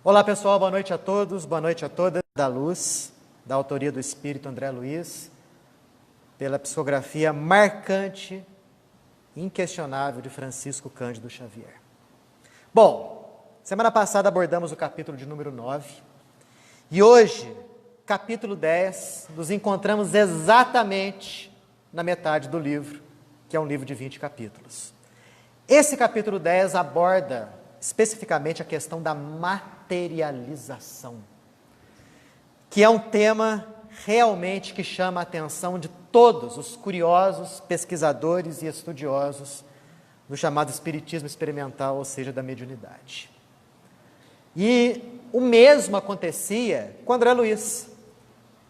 Olá pessoal, boa noite a todos, boa noite a todas. Da Luz, da autoria do Espírito André Luiz, pela psicografia marcante, inquestionável de Francisco Cândido Xavier. Bom, semana passada abordamos o capítulo de número 9 e hoje, capítulo 10, nos encontramos exatamente na metade do livro, que é um livro de 20 capítulos. Esse capítulo 10 aborda especificamente a questão da materialização, que é um tema realmente que chama a atenção de todos os curiosos, pesquisadores e estudiosos do chamado espiritismo experimental, ou seja, da mediunidade. E o mesmo acontecia com André Luiz,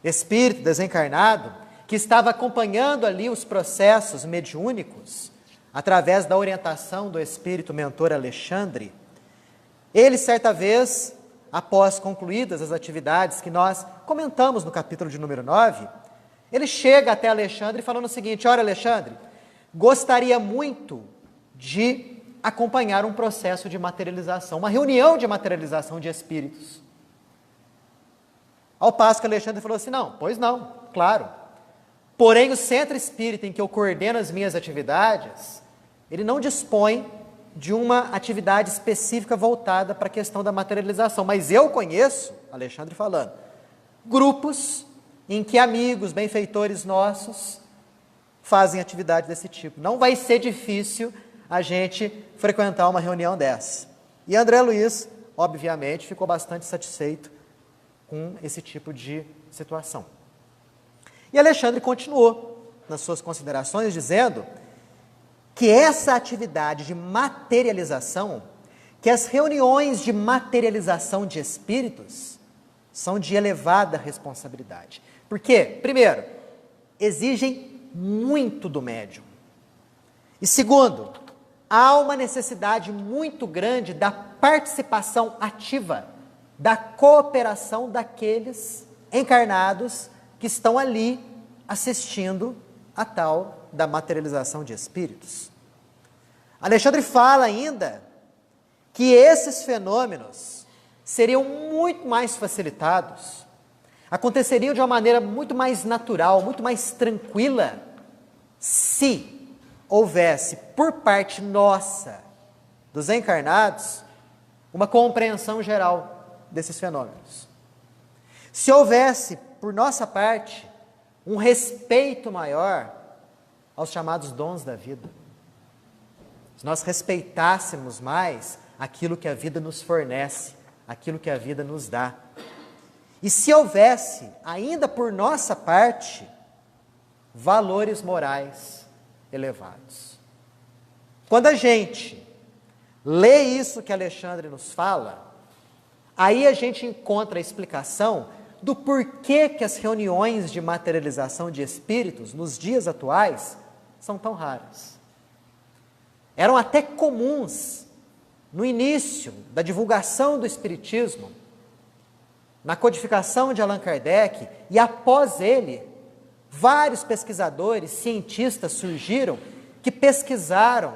espírito desencarnado, que estava acompanhando ali os processos mediúnicos, através da orientação do espírito mentor Alexandre. Ele, certa vez, após concluídas as atividades que nós comentamos no capítulo de número 9, ele chega até Alexandre falando o seguinte: olha, Alexandre, gostaria muito de acompanhar um processo de materialização, uma reunião de materialização de espíritos. Ao passo que Alexandre falou assim: não, pois não, claro. Porém, o centro espírita em que eu coordeno as minhas atividades, ele não dispõe de uma atividade específica voltada para a questão da materialização. Mas eu conheço, Alexandre falando, grupos em que amigos, benfeitores nossos fazem atividade desse tipo. Não vai ser difícil a gente frequentar uma reunião dessa. E André Luiz, obviamente, ficou bastante satisfeito com esse tipo de situação. E Alexandre continuou nas suas considerações dizendo que essa atividade de materialização, que as reuniões de materialização de espíritos são de elevada responsabilidade. Por quê? Primeiro, exigem muito do médium. E segundo, há uma necessidade muito grande da participação ativa, da cooperação daqueles encarnados que estão ali assistindo a tal da materialização de espíritos. Alexandre fala ainda que esses fenômenos seriam muito mais facilitados, aconteceriam de uma maneira muito mais natural, muito mais tranquila, se houvesse por parte nossa, dos encarnados, uma compreensão geral desses fenômenos. Se houvesse, por nossa parte, um respeito maior aos chamados dons da vida. Se nós respeitássemos mais aquilo que a vida nos fornece, aquilo que a vida nos dá. E se houvesse, ainda por nossa parte, valores morais elevados. Quando a gente lê isso que Alexandre nos fala, aí a gente encontra a explicação do porquê que as reuniões de materialização de espíritos, nos dias atuais, são tão raras. Eram até comuns no início da divulgação do espiritismo, na codificação de Allan Kardec, e após ele, vários pesquisadores, cientistas surgiram que pesquisaram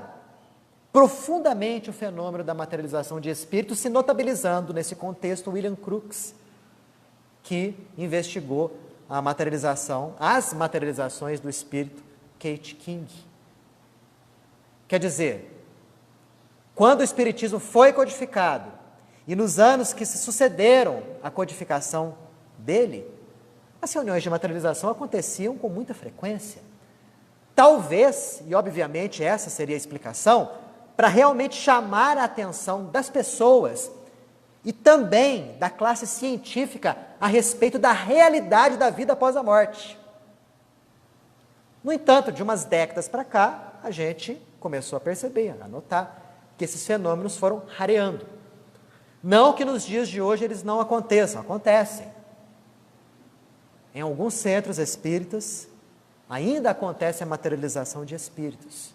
profundamente o fenômeno da materialização de espíritos, se notabilizando nesse contexto William Crookes, que investigou as materializações do espírito Kate King. Quer dizer, quando o espiritismo foi codificado, e nos anos que se sucederam à codificação dele, as reuniões de materialização aconteciam com muita frequência. Talvez, e obviamente essa seria a explicação, para realmente chamar a atenção das pessoas e também da classe científica a respeito da realidade da vida após a morte. No entanto, de umas décadas para cá, a gente começou a perceber, a notar que esses fenômenos foram rareando. Não que nos dias de hoje eles não aconteçam, acontecem. Em alguns centros espíritas, ainda acontece a materialização de espíritos.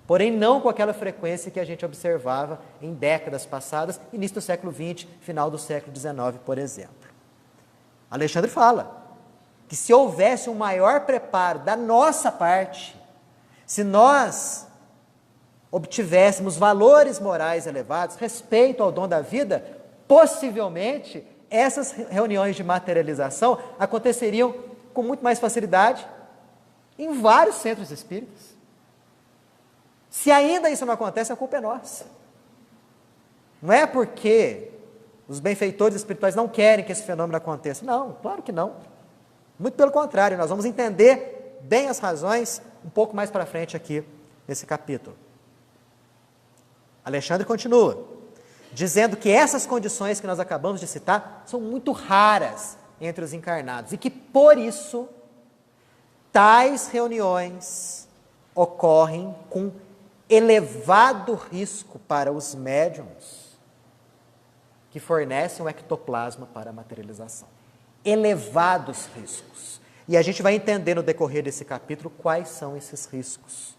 Porém, não com aquela frequência que a gente observava em décadas passadas, início do século XX, final do século XIX, por exemplo. Alexandre fala que se houvesse um maior preparo da nossa parte, se nós obtivéssemos valores morais elevados, respeito ao dom da vida, possivelmente essas reuniões de materialização aconteceriam com muito mais facilidade em vários centros espíritas. Se ainda isso não acontece, a culpa é nossa. Não é porque os benfeitores espirituais não querem que esse fenômeno aconteça. Não, claro que não. Muito pelo contrário, nós vamos entender bem as razões um pouco mais para frente aqui nesse capítulo. Alexandre continua, dizendo que essas condições que nós acabamos de citar são muito raras entre os encarnados e que, por isso, tais reuniões ocorrem com elevado risco para os médiuns que fornecem o ectoplasma para a materialização. Elevados riscos. E a gente vai entender no decorrer desse capítulo quais são esses riscos.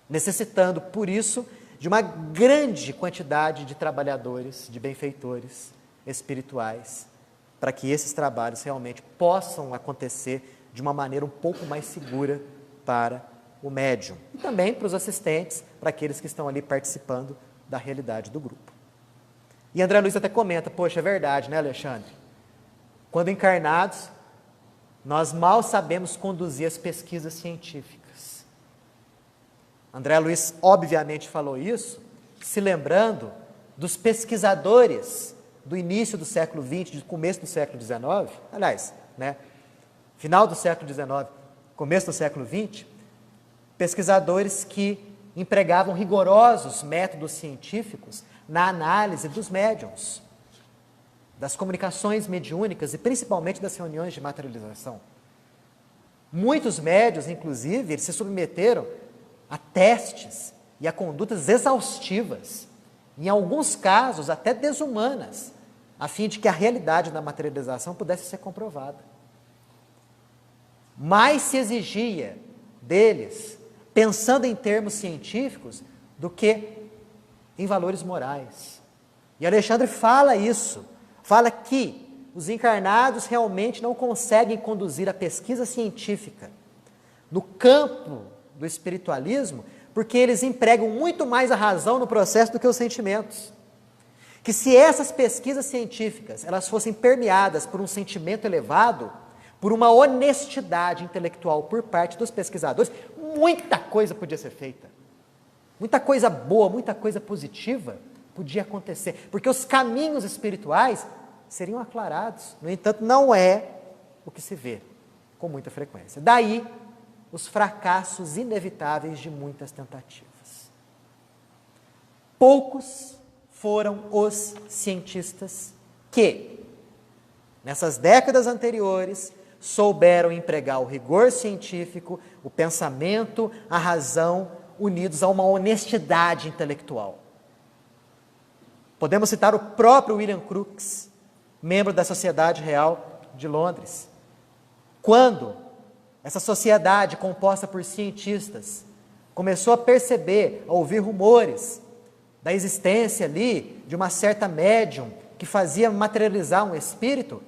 Necessitando, por isso, de uma grande quantidade de trabalhadores, de benfeitores espirituais, para que esses trabalhos realmente possam acontecer de uma maneira um pouco mais segura para o médium. E também para os assistentes, para aqueles que estão ali participando da realidade do grupo. E André Luiz até comenta, poxa, é verdade, né, Alexandre? Quando encarnados, nós mal sabemos conduzir as pesquisas científicas. André Luiz, obviamente, falou isso, se lembrando dos pesquisadores do início do século XX, do começo do século XIX, aliás, né, final do século XIX, começo do século XX, pesquisadores que empregavam rigorosos métodos científicos na análise dos médiuns, das comunicações mediúnicas e principalmente das reuniões de materialização. Muitos médiuns, inclusive, eles se submeteram a testes e a condutas exaustivas, em alguns casos até desumanas, a fim de que a realidade da materialização pudesse ser comprovada. Mais se exigia deles, pensando em termos científicos, do que em valores morais. E Alexandre fala isso, fala que os encarnados realmente não conseguem conduzir a pesquisa científica no campo do espiritualismo, porque eles empregam muito mais a razão no processo do que os sentimentos. Que se essas pesquisas científicas elas fossem permeadas por um sentimento elevado, por uma honestidade intelectual por parte dos pesquisadores, muita coisa podia ser feita. Muita coisa boa, muita coisa positiva podia acontecer, porque os caminhos espirituais seriam aclarados. No entanto, não é o que se vê com muita frequência. Daí, os fracassos inevitáveis de muitas tentativas. Poucos foram os cientistas que, nessas décadas anteriores, souberam empregar o rigor científico, o pensamento, a razão, unidos a uma honestidade intelectual. Podemos citar o próprio William Crookes, membro da Sociedade Real de Londres. Quando essa sociedade, composta por cientistas, começou a perceber, a ouvir rumores da existência ali de uma certa médium que fazia materializar um espírito,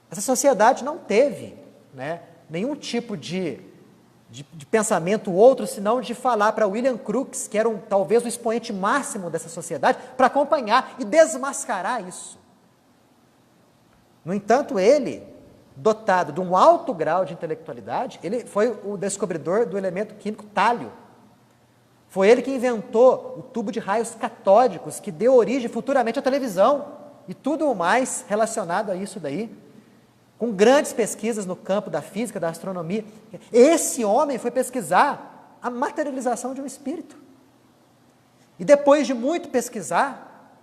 essa sociedade não teve, né, nenhum tipo de pensamento outro, senão de falar para William Crookes, que era talvez o expoente máximo dessa sociedade, para acompanhar e desmascarar isso. No entanto, ele, dotado de um alto grau de intelectualidade, ele foi o descobridor do elemento químico tálio. Foi ele que inventou o tubo de raios catódicos, que deu origem futuramente à televisão, e tudo o mais relacionado a isso daí, com grandes pesquisas no campo da física, da astronomia. Esse homem foi pesquisar a materialização de um espírito. E depois de muito pesquisar,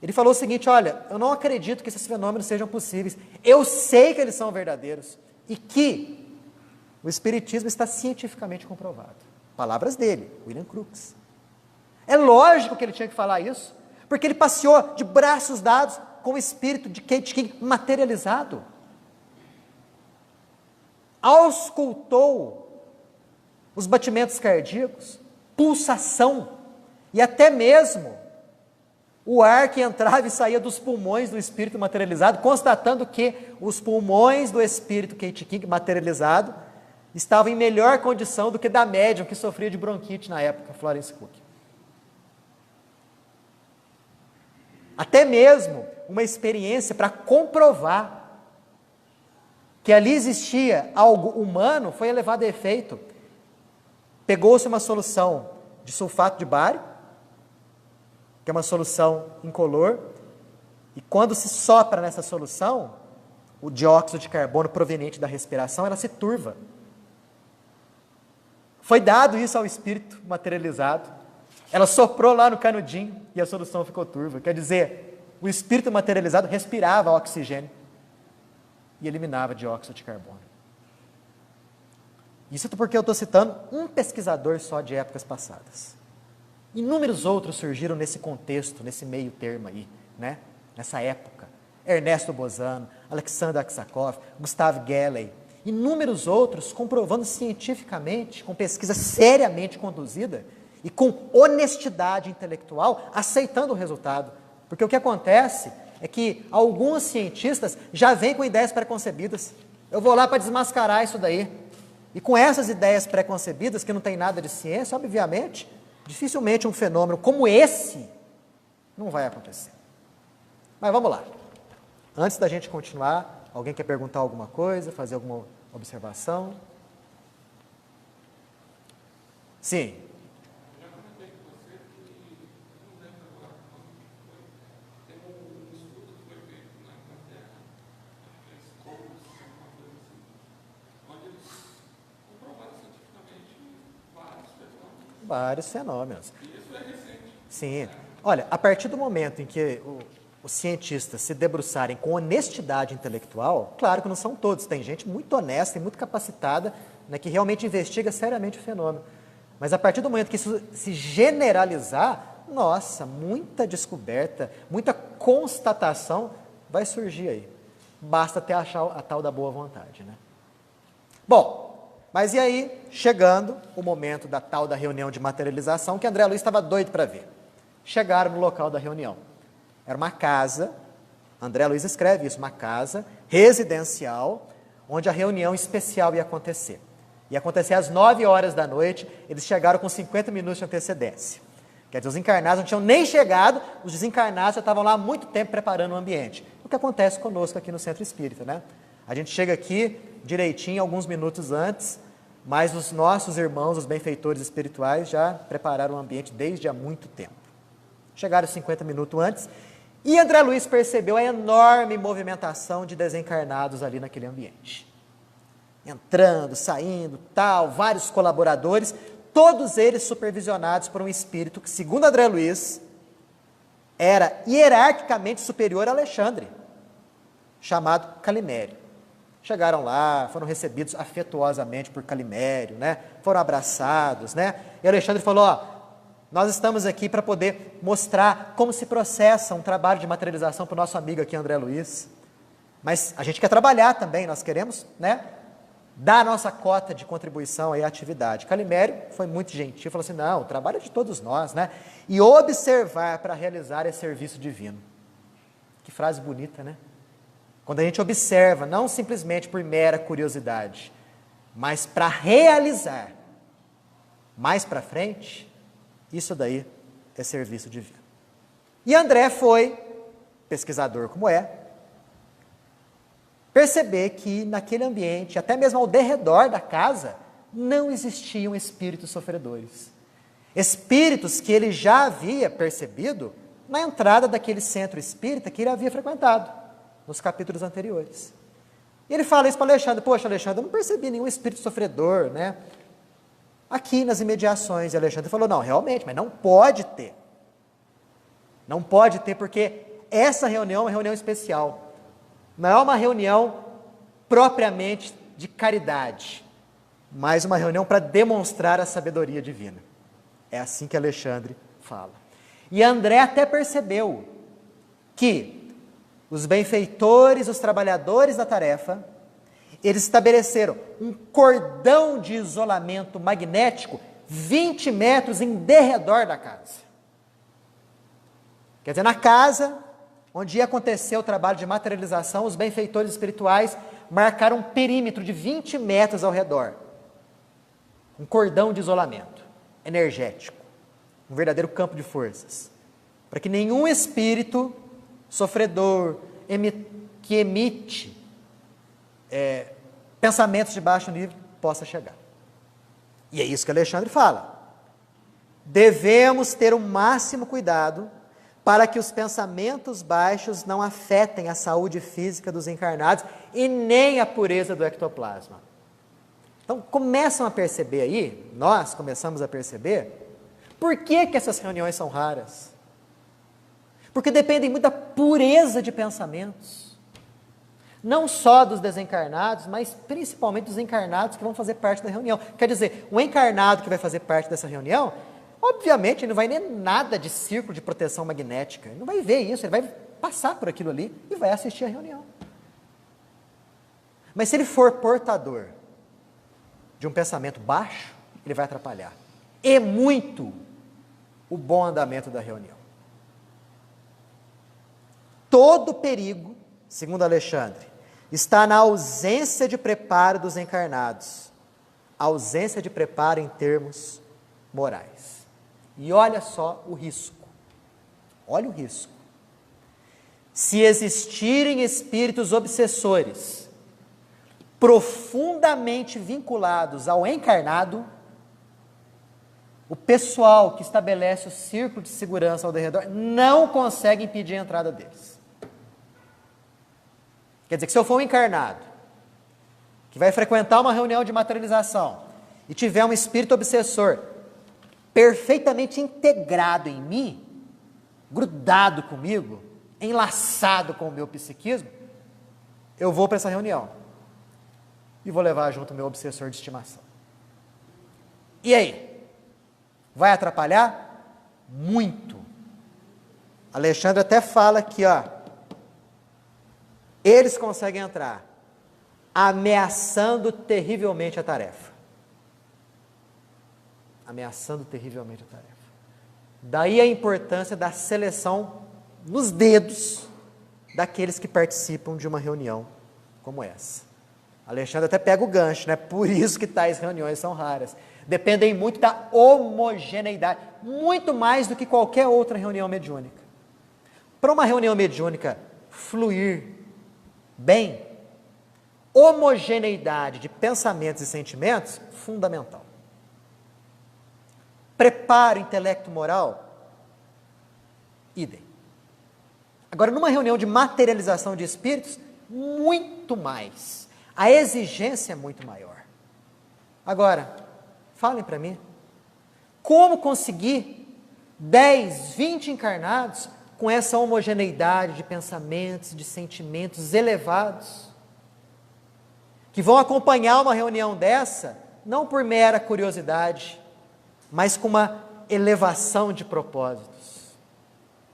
ele falou o seguinte, olha, eu não acredito que esses fenômenos sejam possíveis. Eu sei que eles são verdadeiros e que o espiritismo está cientificamente comprovado. Palavras dele, William Crookes. É lógico que ele tinha que falar isso, porque ele passeou de braços dados com o espírito de Kate King materializado. Auscultou os batimentos cardíacos, pulsação e até mesmo o ar que entrava e saía dos pulmões do espírito materializado, constatando que os pulmões do espírito Kate King materializado estavam em melhor condição do que da médium que sofria de bronquite na época, Florence Cook. até mesmo uma experiência para comprovar que ali existia algo humano, foi elevado a efeito. Pegou-se uma solução de sulfato de bário, que é uma solução incolor, e quando se sopra nessa solução, o dióxido de carbono proveniente da respiração, ela se turva. Foi dado isso ao espírito materializado. Ela soprou lá no canudinho e a solução ficou turva. Quer dizer, o espírito materializado respirava oxigênio e eliminava dióxido de carbono. Isso porque eu estou citando um pesquisador só de épocas passadas. Inúmeros outros surgiram nesse contexto, nesse meio termo aí, né? Nessa época. Ernesto Bozano, Alexander Aksakov, Gustav Gelley, inúmeros outros comprovando cientificamente, com pesquisa seriamente conduzida e com honestidade intelectual, aceitando o resultado. Porque o que acontece é que alguns cientistas já vêm com ideias preconcebidas. Eu vou lá para desmascarar isso daí. E com essas ideias preconcebidas, que não tem nada de ciência, obviamente, dificilmente um fenômeno como esse não vai acontecer. Mas vamos lá. Antes da gente continuar, alguém quer perguntar alguma coisa, fazer alguma observação? Sim. Eu já comentei com você que, não lembro agora quando foi, tem um estudo que foi feito na Inglaterra, acho que é Scopes, alguma coisa assim, onde eles comprovaram cientificamente vários fenômenos. Vários fenômenos. E isso é recente. Sim. Olha, a partir do momento em que os cientistas se debruçarem com honestidade intelectual, claro que não são todos, tem gente muito honesta e muito capacitada, né, que realmente investiga seriamente o fenômeno. Mas a partir do momento que isso se generalizar, nossa, muita descoberta, muita constatação vai surgir aí. Basta até achar a tal da boa vontade, né? Bom, mas e aí, chegando o momento da tal da reunião de materialização, que André Luiz estava doido para ver. Chegaram no local da reunião. Era uma casa, André Luiz escreve isso, uma casa residencial, onde a reunião especial ia acontecer. Ia acontecer às 9 horas da noite, eles chegaram com 50 minutos de antecedência. Quer dizer, os encarnados não tinham nem chegado, os desencarnados já estavam lá há muito tempo preparando o ambiente. O que acontece conosco aqui no Centro Espírita, né? A gente chega aqui direitinho, alguns minutos antes, mas os nossos irmãos, os benfeitores espirituais, já prepararam o ambiente desde há muito tempo. Chegaram 50 minutos antes, e André Luiz percebeu a enorme movimentação de desencarnados ali naquele ambiente. Entrando, saindo, tal, vários colaboradores, todos eles supervisionados por um espírito que, segundo André Luiz, era hierarquicamente superior a Alexandre, chamado Calimério. Chegaram lá, foram recebidos afetuosamente por Calimério, né? Foram abraçados, né? E Alexandre falou, ó, nós estamos aqui para poder mostrar como se processa um trabalho de materialização para o nosso amigo aqui, André Luiz. Mas a gente quer trabalhar também, nós queremos, né, dar a nossa cota de contribuição aí à atividade. Calimério foi muito gentil, falou assim, não, o trabalho é de todos nós, né? E observar para realizar esse serviço divino. Que frase bonita, né? Quando a gente observa, não simplesmente por mera curiosidade, mas para realizar mais para frente, isso daí é serviço divino. E André foi, pesquisador como é, perceber que naquele ambiente, até mesmo ao derredor da casa, não existiam espíritos sofredores. Espíritos que ele já havia percebido na entrada daquele centro espírita que ele havia frequentado, nos capítulos anteriores. E ele fala isso para Alexandre, poxa Alexandre, eu não percebi nenhum espírito sofredor, né? Aqui nas imediações. E Alexandre falou, não, realmente, mas não pode ter. Não pode ter, porque essa reunião é uma reunião especial. Não é uma reunião propriamente de caridade, mas uma reunião para demonstrar a sabedoria divina. É assim que Alexandre fala. E André até percebeu que os benfeitores, os trabalhadores da tarefa, eles estabeleceram um cordão de isolamento magnético 20 metros em derredor da casa. Quer dizer, na casa onde ia acontecer o trabalho de materialização, os benfeitores espirituais marcaram um perímetro de 20 metros ao redor. Um cordão de isolamento energético. Um verdadeiro campo de forças. Para que nenhum espírito sofredor, que emite pensamentos de baixo nível, possa chegar. E é isso que Alexandre fala. Devemos ter o máximo cuidado para que os pensamentos baixos não afetem a saúde física dos encarnados e nem a pureza do ectoplasma. Então, começam a perceber aí, nós começamos a perceber, por que essas reuniões são raras? Porque dependem muito da pureza de pensamentos. Não só dos desencarnados, mas principalmente dos encarnados que vão fazer parte da reunião. Quer dizer, o encarnado que vai fazer parte dessa reunião, obviamente, ele não vai ver nada de círculo de proteção magnética. Ele não vai ver isso, ele vai passar por aquilo ali e vai assistir a reunião. Mas se ele for portador de um pensamento baixo, ele vai atrapalhar. E muito o bom andamento da reunião. Todo perigo, segundo Alexandre, está na ausência de preparo dos encarnados. Ausência de preparo em termos morais. E olha só o risco. Olha o risco. Se existirem espíritos obsessores profundamente vinculados ao encarnado, o pessoal que estabelece o círculo de segurança ao redor não consegue impedir a entrada deles. Quer dizer que se eu for um encarnado que vai frequentar uma reunião de materialização e tiver um espírito obsessor perfeitamente integrado em mim, grudado comigo, enlaçado com o meu psiquismo, eu vou para essa reunião e vou levar junto o meu obsessor de estimação. E aí? Vai atrapalhar? Muito. Alexandre até fala aqui, eles conseguem entrar ameaçando terrivelmente a tarefa. Ameaçando terrivelmente a tarefa. Daí a importância da seleção nos dedos daqueles que participam de uma reunião como essa. Alexandre até pega o gancho, né? Por isso que tais reuniões são raras. Dependem muito da homogeneidade, muito mais do que qualquer outra reunião mediúnica. Para uma reunião mediúnica fluir bem, homogeneidade de pensamentos e sentimentos, fundamental. Preparo intelecto moral, idem. Agora, numa reunião de materialização de espíritos, muito mais. A exigência é muito maior. Agora, falem para mim, como conseguir 10, 20 encarnados com essa homogeneidade de pensamentos, de sentimentos elevados, que vão acompanhar uma reunião dessa, não por mera curiosidade, mas com uma elevação de propósitos.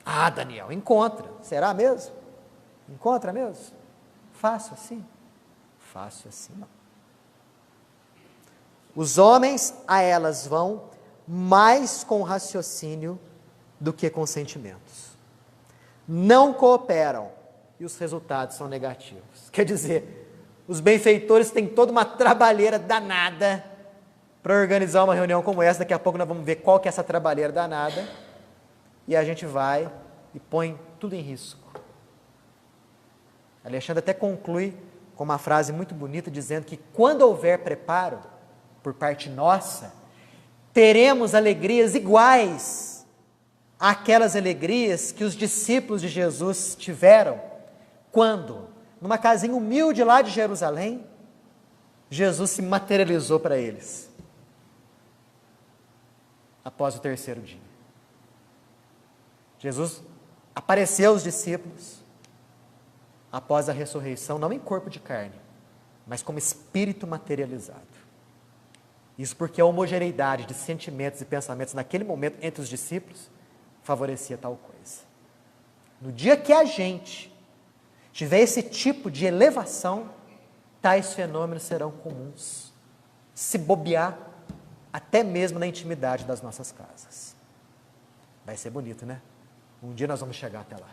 Ah, Daniel, encontra. Será mesmo? Encontra mesmo? Fácil assim? Fácil assim não. Os homens a elas vão mais com raciocínio do que com sentimentos. Não cooperam e os resultados são negativos. Quer dizer, os benfeitores têm toda uma trabalheira danada para organizar uma reunião como essa. Daqui a pouco nós vamos ver qual que é essa trabalheira danada e a gente vai e põe tudo em risco. Alexandre até conclui com uma frase muito bonita, dizendo que quando houver preparo por parte nossa, teremos alegrias iguais àquelas alegrias que os discípulos de Jesus tiveram quando, numa casinha humilde lá de Jerusalém, Jesus se materializou para eles após o terceiro dia. Jesus apareceu aos discípulos após a ressurreição, não em corpo de carne, mas como espírito materializado. Isso porque a homogeneidade de sentimentos e pensamentos naquele momento entre os discípulos favorecia tal coisa. No dia que a gente tiver esse tipo de elevação, tais fenômenos serão comuns. Se bobear, até mesmo na intimidade das nossas casas. Vai ser bonito, né? Um dia nós vamos chegar até lá.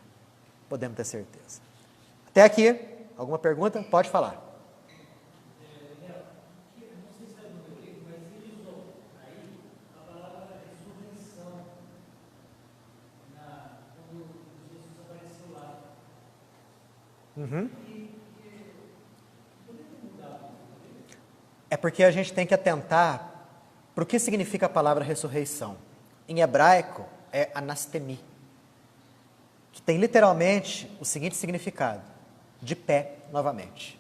Podemos ter certeza. Até aqui, alguma pergunta? Pode falar. É porque a gente tem que atentar para o que significa a palavra ressurreição. Em hebraico, é anastemi, que tem literalmente o seguinte significado: de pé novamente.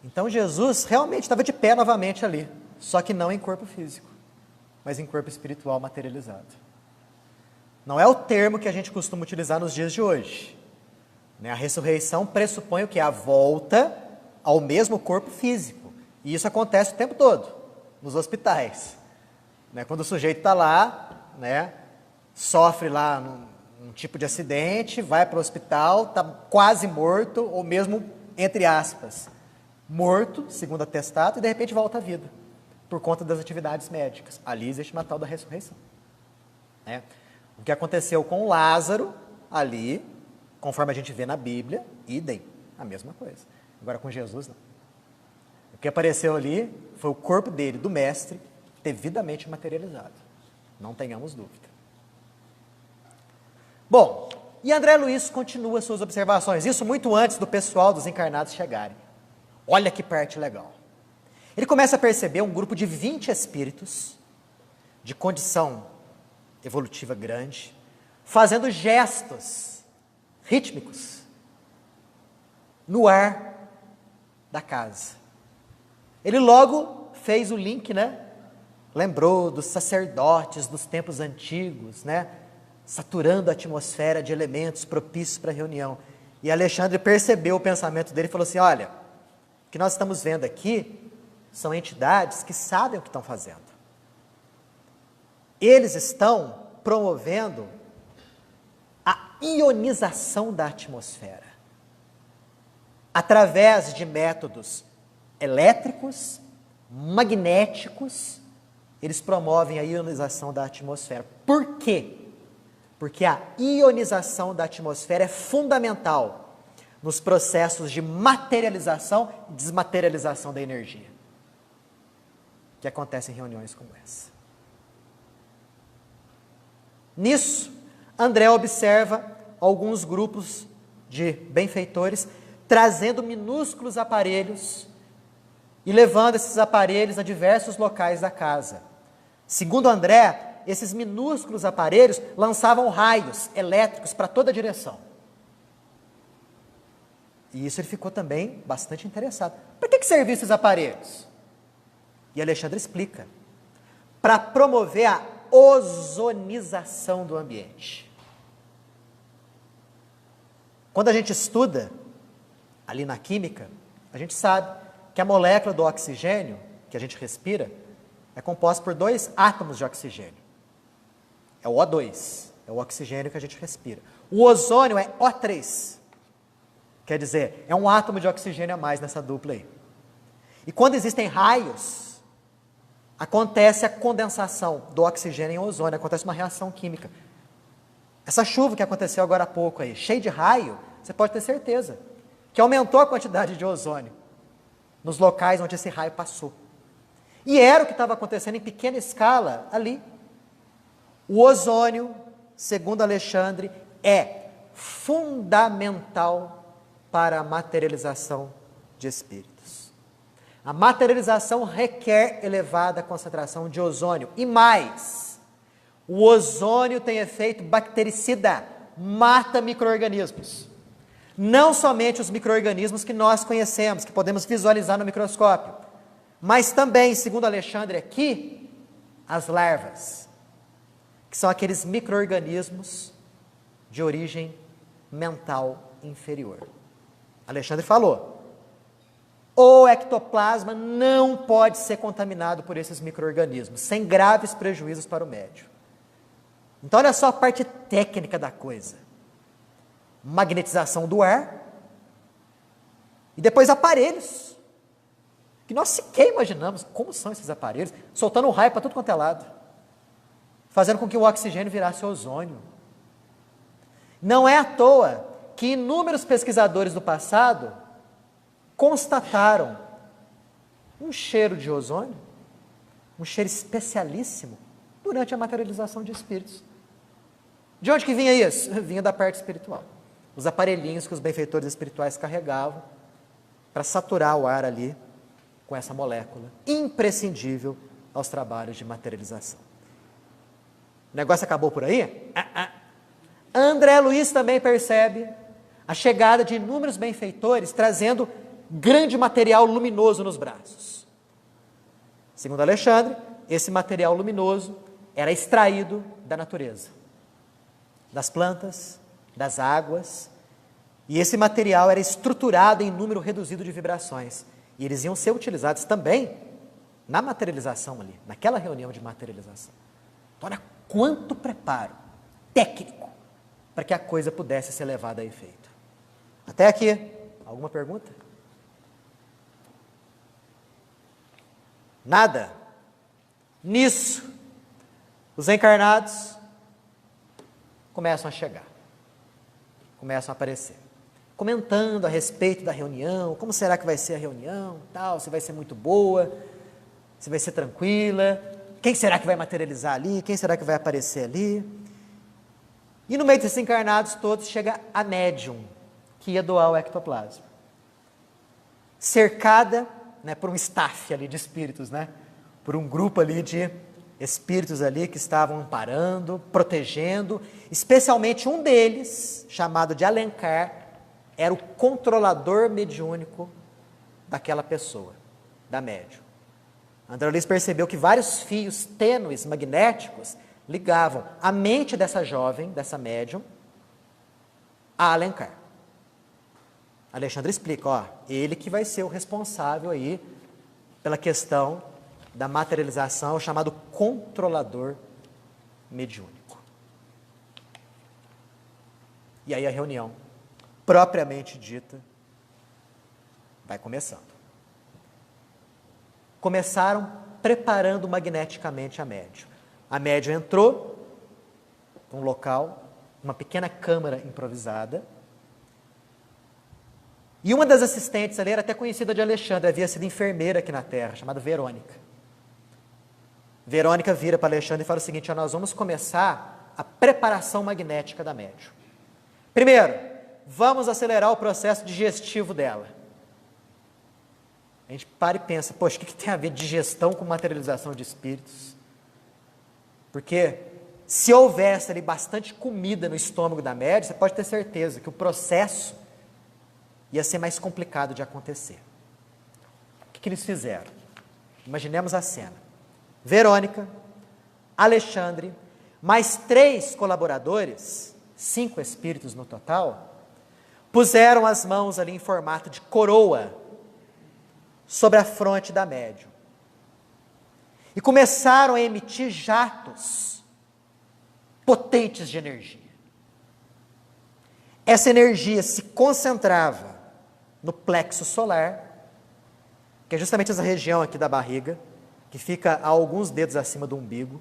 Então Jesus realmente estava de pé novamente ali, só que não em corpo físico, mas em corpo espiritual materializado. Não é o termo que a gente costuma utilizar nos dias de hoje. A ressurreição pressupõe o que? A volta ao mesmo corpo físico. E isso acontece o tempo todo, nos hospitais. Quando o sujeito está lá, sofre lá um tipo de acidente, vai para o hospital, está quase morto, ou mesmo, entre aspas, morto, segundo atestado, e de repente volta à vida, por conta das atividades médicas. Ali existe uma tal da ressurreição. O que aconteceu com Lázaro, ali, conforme a gente vê na Bíblia, idem, a mesma coisa. Agora com Jesus, não. O que apareceu ali foi o corpo dele, do mestre, devidamente materializado. Não tenhamos dúvida. Bom, e André Luiz continua suas observações, isso muito antes do pessoal dos encarnados chegarem. Olha que parte legal. Ele começa a perceber um grupo de 20 espíritos, de condição evolutiva grande, fazendo gestos rítmicos no ar da casa. Ele logo fez o link, lembrou dos sacerdotes dos tempos antigos, saturando a atmosfera de elementos propícios para a reunião. E Alexandre percebeu o pensamento dele e falou assim: olha, o que nós estamos vendo aqui são entidades que sabem o que estão fazendo. Eles estão promovendo a ionização da atmosfera através de métodos elétricos, magnéticos. Eles promovem a ionização da atmosfera. Por quê? Porque a ionização da atmosfera é fundamental nos processos de materialização e desmaterialização da energia que acontecem em reuniões como essa. Nisso, André observa alguns grupos de benfeitores trazendo minúsculos aparelhos e levando esses aparelhos a diversos locais da casa. Segundo André, esses minúsculos aparelhos lançavam raios elétricos para toda a direção. E isso ele ficou também bastante interessado. Para que serviam esses aparelhos? E Alexandre explica: para promover a ozonização do ambiente. Quando a gente estuda ali na química, a gente sabe que a molécula do oxigênio que a gente respira é composta por 2 átomos de oxigênio. É o O2, é o oxigênio que a gente respira. O ozônio é O3, quer dizer, é um átomo de oxigênio a mais nessa dupla aí. E quando existem raios, acontece a condensação do oxigênio em ozônio, acontece uma reação química. Essa chuva que aconteceu agora há pouco aí, cheia de raio, você pode ter certeza que aumentou a quantidade de ozônio nos locais onde esse raio passou. E era o que estava acontecendo em pequena escala ali. O ozônio, segundo Alexandre, é fundamental para a materialização de espíritos. A materialização requer elevada concentração de ozônio. E mais, o ozônio tem efeito bactericida, mata micro-organismos. Não somente os micro-organismos que nós conhecemos, que podemos visualizar no microscópio, mas também, segundo Alexandre aqui, as larvas, que são aqueles micro-organismos de origem mental inferior. Alexandre falou: o ectoplasma não pode ser contaminado por esses micro-organismos, sem graves prejuízos para o médium. Então, olha só a parte técnica da coisa. Magnetização do ar e depois aparelhos que nós sequer imaginamos como são esses aparelhos, soltando um raio para tudo quanto é lado, fazendo com que o oxigênio virasse ozônio. Não é à toa que inúmeros pesquisadores do passado constataram um cheiro de ozônio, um cheiro especialíssimo, durante a materialização de espíritos. De onde que vinha isso? Vinha da parte espiritual. os aparelhinhos que os benfeitores espirituais carregavam para saturar o ar ali com essa molécula imprescindível aos trabalhos de materialização. O negócio acabou por aí? André Luiz também percebe a chegada de inúmeros benfeitores trazendo grande material luminoso nos braços. Segundo Alexandre, esse material luminoso era extraído da natureza, das plantas, das águas, e esse material era estruturado em número reduzido de vibrações, e eles iam ser utilizados também na materialização ali, naquela reunião de materialização. Então, olha quanto preparo técnico para que a coisa pudesse ser levada a efeito. Até aqui, alguma pergunta? Nada? Nisso, os encarnados começam a chegar, começam a aparecer, comentando a respeito da reunião, como será que vai ser a reunião, tal, se vai ser muito boa, se vai ser tranquila, quem será que vai materializar ali, quem será que vai aparecer ali. E no meio desses encarnados todos chega a médium, que ia doar o ectoplasma, cercada, né, por um staff ali de espíritos, né, por um grupo ali de espíritos ali que estavam amparando, protegendo, especialmente um deles, chamado de Alencar, era o controlador mediúnico daquela pessoa, da médium. André Luiz percebeu que vários fios tênues, magnéticos, ligavam a mente dessa jovem, dessa médium, a Alencar. Alexandre explica, ó, ele que vai ser o responsável aí pela questão da materialização, o chamado controlador mediúnico. E aí a reunião, propriamente dita, vai começando. Começaram preparando magneticamente a médium. A médium entrou num local, uma pequena câmara improvisada, e uma das assistentes ali era até conhecida de Alexandre, havia sido enfermeira aqui na Terra, chamada Verônica. Verônica vira para Alexandre e fala o seguinte, ó, nós vamos começar a preparação magnética da médium. Primeiro, vamos acelerar o processo digestivo dela. A gente para e pensa, poxa, o que tem a ver digestão com materialização de espíritos? Porque se houvesse ali bastante comida no estômago da médium, você pode ter certeza que o processo ia ser mais complicado de acontecer. O que eles fizeram? Imaginemos a cena. Verônica, Alexandre, mais 3 colaboradores, 5 espíritos no total, puseram as mãos ali em formato de coroa sobre a fronte da médium e começaram a emitir jatos potentes de energia. Essa energia se concentrava no plexo solar, que é justamente essa região aqui da barriga, que fica a alguns dedos acima do umbigo,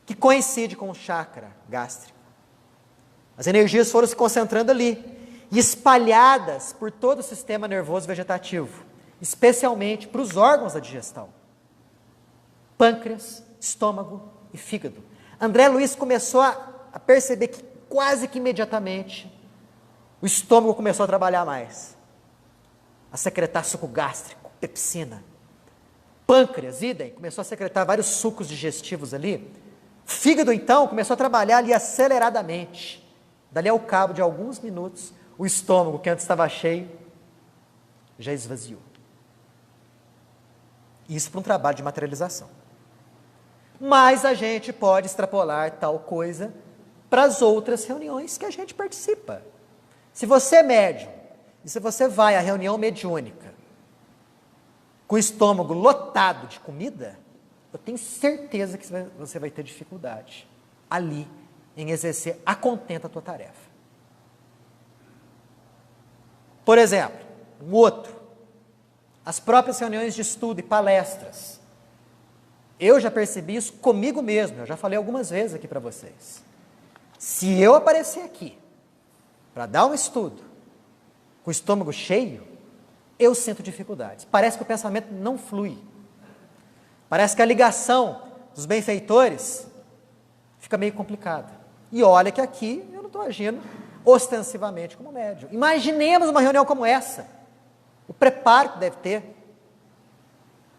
que coincide com o chakra gástrico. As energias foram se concentrando ali, e espalhadas por todo o sistema nervoso vegetativo, especialmente para os órgãos da digestão. Pâncreas, estômago e fígado. André Luiz começou a perceber que quase que imediatamente o estômago começou a trabalhar mais, a secretar suco gástrico, pepsina. Pâncreas, idem, começou a secretar vários sucos digestivos ali. Fígado, então, começou a trabalhar ali aceleradamente. Dali ao cabo de alguns minutos, o estômago, que antes estava cheio, já esvaziou. Isso para um trabalho de materialização. Mas a gente pode extrapolar tal coisa para as outras reuniões que a gente participa. Se você é médium, e se você vai à reunião mediúnica, com o estômago lotado de comida, eu tenho certeza que você vai ter dificuldade ali em exercer a contento a tua tarefa. Por exemplo, um outro, as próprias reuniões de estudo e palestras. Eu já percebi isso comigo mesmo, eu já falei algumas vezes aqui para vocês. Se eu aparecer aqui para dar um estudo com o estômago cheio, eu sinto dificuldades. Parece que o pensamento não flui. Parece que a ligação dos benfeitores fica meio complicada. E olha que aqui eu não estou agindo ostensivamente como médium. Imaginemos uma reunião como essa, o preparo que deve ter.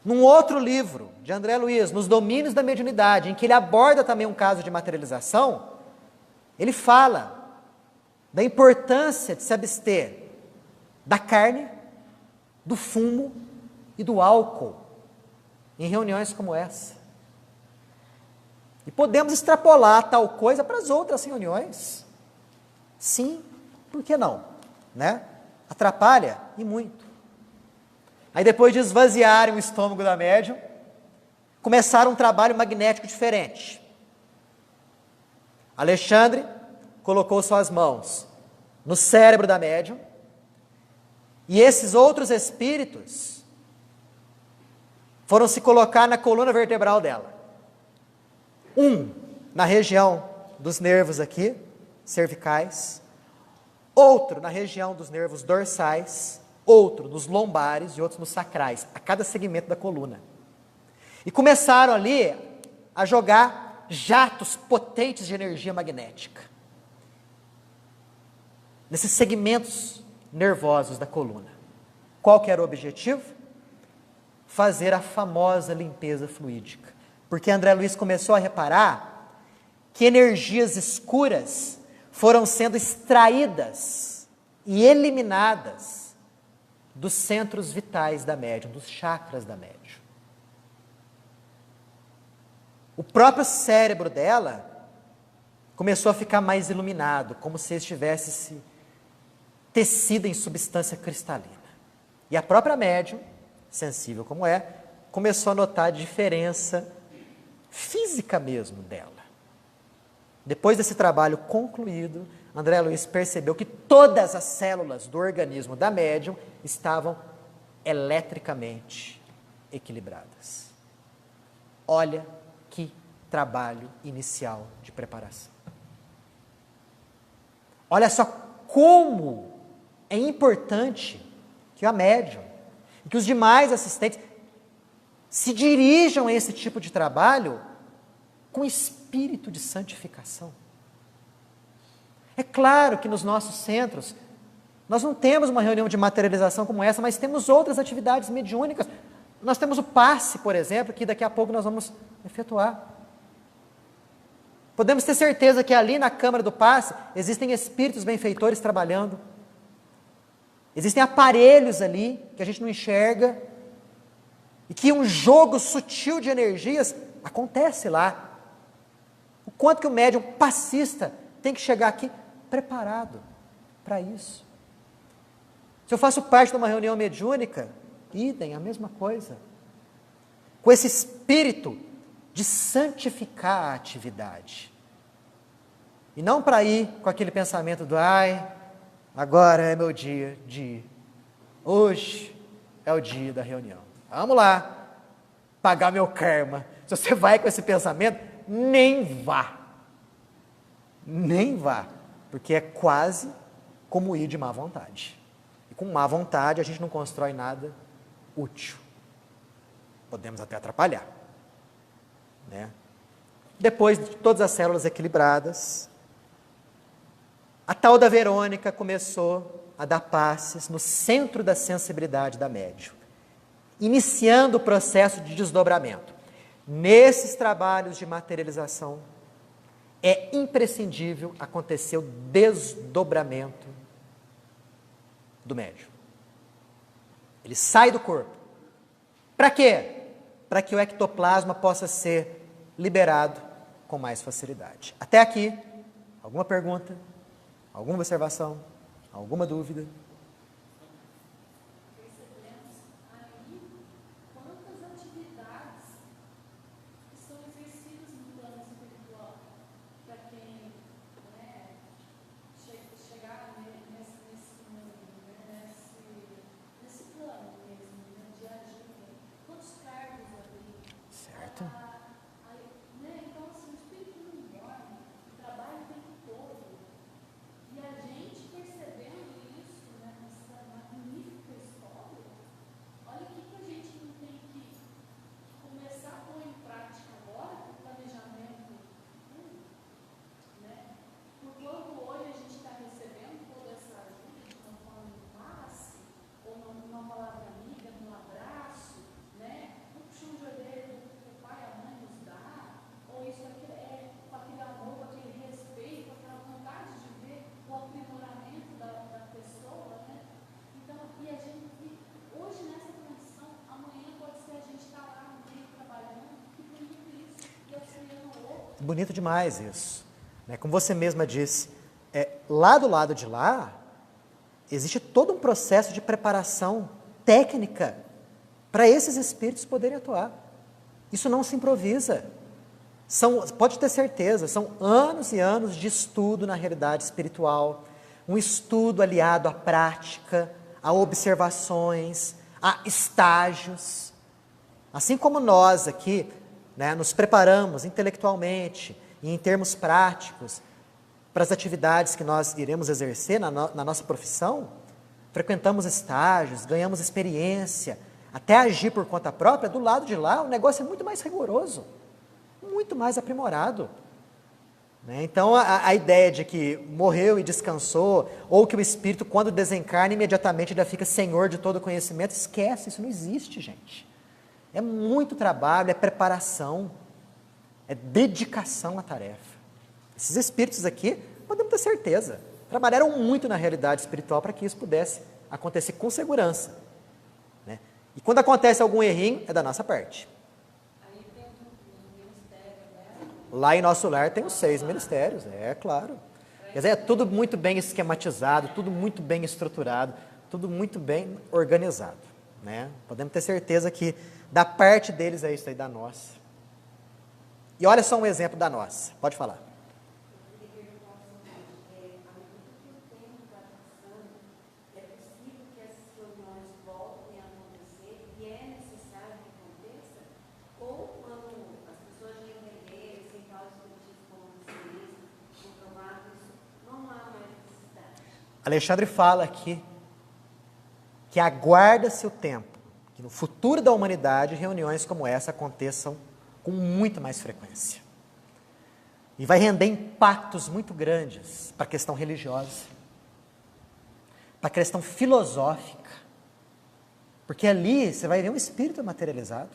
Num outro livro, de André Luiz, Nos Domínios da Mediunidade, em que ele aborda também um caso de materialização, ele fala da importância de se abster da carne, do fumo e do álcool em reuniões como essa. E podemos extrapolar tal coisa para as outras reuniões. Sim, por que não? Né? Atrapalha e muito. Aí depois de esvaziarem o estômago da médium, começaram um trabalho magnético diferente. Alexandre colocou suas mãos no cérebro da médium, e esses outros espíritos foram se colocar na coluna vertebral dela. Um na região dos nervos aqui, cervicais, outro na região dos nervos dorsais, outro nos lombares e outros nos sacrais, a cada segmento da coluna. E começaram ali a jogar jatos potentes de energia magnética nesses segmentos nervosos da coluna. Qual que era o objetivo? Fazer a famosa limpeza fluídica. Porque André Luiz começou a reparar que energias escuras foram sendo extraídas e eliminadas dos centros vitais da médium, dos chakras da médium. O próprio cérebro dela começou a ficar mais iluminado, como se estivesse se tecido em substância cristalina. E a própria médium, sensível como é, começou a notar a diferença física mesmo dela. Depois desse trabalho concluído, André Luiz percebeu que todas as células do organismo da médium estavam eletricamente equilibradas. Olha que trabalho inicial de preparação. Olha só como é importante que a médium e que os demais assistentes se dirijam a esse tipo de trabalho com espírito de santificação. É claro que nos nossos centros nós não temos uma reunião de materialização como essa, mas temos outras atividades mediúnicas. Nós temos o passe, por exemplo, que daqui a pouco nós vamos efetuar. Podemos ter certeza que ali na câmara do passe existem espíritos benfeitores trabalhando. Existem aparelhos ali que a gente não enxerga e que um jogo sutil de energias acontece lá. O quanto que o médium passista tem que chegar aqui preparado para isso. Se eu faço parte de uma reunião mediúnica, idem, a mesma coisa. Com esse espírito de santificar a atividade. E não para ir com aquele pensamento do, agora é meu dia de ir. Hoje é o dia da reunião. Vamos lá, pagar meu karma. Se você vai com esse pensamento, nem vá. Nem vá. Porque é quase como ir de má vontade. E com má vontade a gente não constrói nada útil. Podemos até atrapalhar. Né? Depois de todas as células equilibradas, a tal da Verônica começou a dar passes no centro da sensibilidade da médium, iniciando o processo de desdobramento. Nesses trabalhos de materialização, é imprescindível acontecer o desdobramento do médium. Ele sai do corpo. Para quê? Para que o ectoplasma possa ser liberado com mais facilidade. Até aqui, alguma pergunta? Alguma observação? Alguma dúvida? Percebemos aí quantas atividades que são exercidas no plano espiritual para quem chegar nesse plano mesmo, de ajuda. Quantos cargos ali? Certo. Então, assim, o espírito não dorme, trabalha o tempo todo. E a gente percebendo isso, Bonito demais isso. Né? Como você mesma disse, lá do lado de lá, existe todo um processo de preparação técnica para esses espíritos poderem atuar. Isso não se improvisa. Pode ter certeza, são anos e anos de estudo na realidade espiritual, um estudo aliado à prática, a observações, a estágios. Assim como nós aqui, né, nos preparamos intelectualmente e em termos práticos para as atividades que nós iremos exercer na nossa profissão, frequentamos estágios, ganhamos experiência, até agir por conta própria, do lado de lá o negócio é muito mais rigoroso, muito mais aprimorado. Né? Então a ideia de que morreu e descansou, ou que o espírito quando desencarna imediatamente já fica senhor de todo conhecimento, esquece, isso não existe, gente. É muito trabalho, é preparação, é dedicação à tarefa. Esses espíritos aqui, podemos ter certeza, trabalharam muito na realidade espiritual para que isso pudesse acontecer com segurança. Né? E quando acontece algum errinho, é da nossa parte. Aí tem os ministérios, né? Lá em nosso lar tem os 6 ministérios, claro. Quer dizer, é tudo muito bem esquematizado, tudo muito bem estruturado, tudo muito bem organizado. Né? Podemos ter certeza que da parte deles é isso aí, da nossa. E olha só um exemplo da nossa, pode falar. Alexandre fala aqui que aguarda-se o tempo, que no futuro da humanidade reuniões como essa aconteçam com muita mais frequência. E vai render impactos muito grandes para a questão religiosa, para a questão filosófica, porque ali você vai ver um espírito materializado.